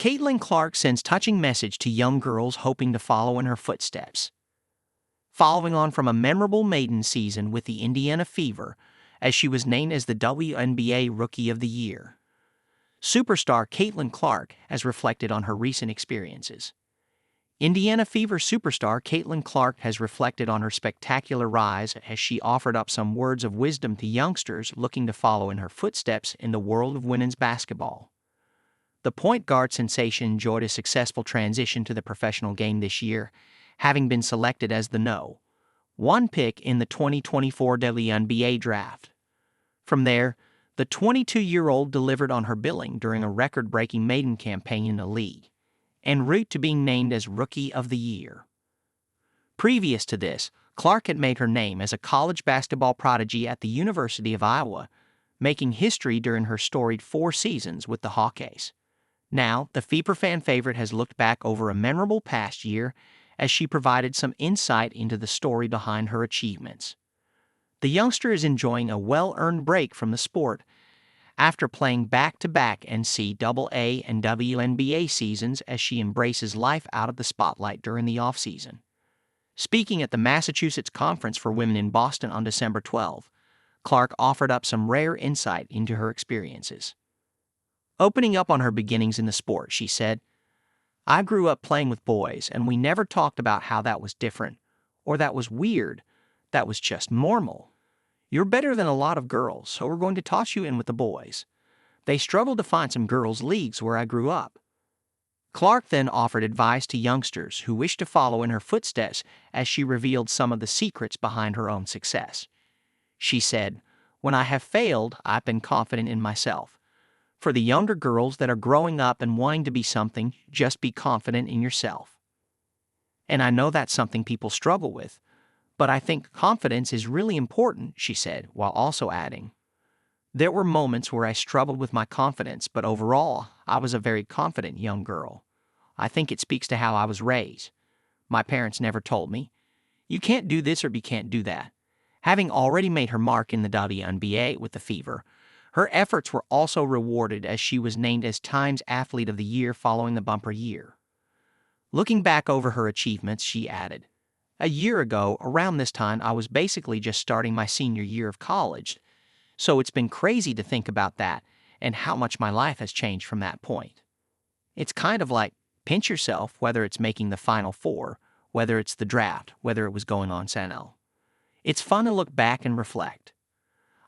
Caitlin Clark sends touching message to young girls hoping to follow in her footsteps. Following on from a memorable maiden season with the Indiana Fever, as she was named as the WNBA Rookie of the Year. Superstar Caitlin Clark has reflected on her recent experiences. Indiana Fever superstar Caitlin Clark has reflected on her spectacular rise as she offered up some words of wisdom to youngsters looking to follow in her footsteps in the world of women's basketball. The point guard sensation enjoyed a successful transition to the professional game this year, having been selected as the No. 1 pick in the 2024 WNBA draft. From there, the 22-year-old delivered on her billing during a record-breaking maiden campaign in the league, en route to being named as Rookie of the Year. Previous to this, Clark had made her name as a college basketball prodigy at the University of Iowa, making history during her storied 4 seasons with the Hawkeyes. Now, the Fever fan favorite has looked back over a memorable past year as she provided some insight into the story behind her achievements. The youngster is enjoying a well-earned break from the sport after playing back-to-back NCAA and WNBA seasons as she embraces life out of the spotlight during the offseason. Speaking at the Massachusetts Conference for Women in Boston on December 12, Clark offered up some rare insight into her experiences. Opening up on her beginnings in the sport, she said, "I grew up playing with boys, and we never talked about how that was different, or that was weird. That was just normal. You're better than a lot of girls, so we're going to toss you in with the boys. They struggled to find some girls' leagues where I grew up." Clark then offered advice to youngsters who wished to follow in her footsteps as she revealed some of the secrets behind her own success. She said, "When I have failed, I've been confident in myself. For the younger girls that are growing up and wanting to be something, just be confident in yourself. And I know that's something people struggle with, but I think confidence is really important," she said, while also adding, "There were moments where I struggled with my confidence, but overall, I was a very confident young girl. I think it speaks to how I was raised. My parents never told me, you can't do this or you can't do that." Having already made her mark in the WNBA with the Fever, her efforts were also rewarded as she was named as Times Athlete of the Year following the bumper year. Looking back over her achievements, she added, "A year ago, around this time, I was basically just starting my senior year of college, so it's been crazy to think about that and how much my life has changed from that point. It's kind of like pinch yourself, whether it's making the Final Four, whether it's the draft, whether it was going on SNL. It's fun to look back and reflect.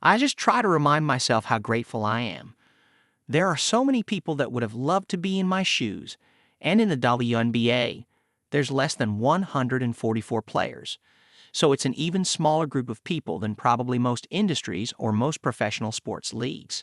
I just try to remind myself how grateful I am. There are so many people that would have loved to be in my shoes, and in the WNBA, there's less than 144 players, so it's an even smaller group of people than probably most industries or most professional sports leagues.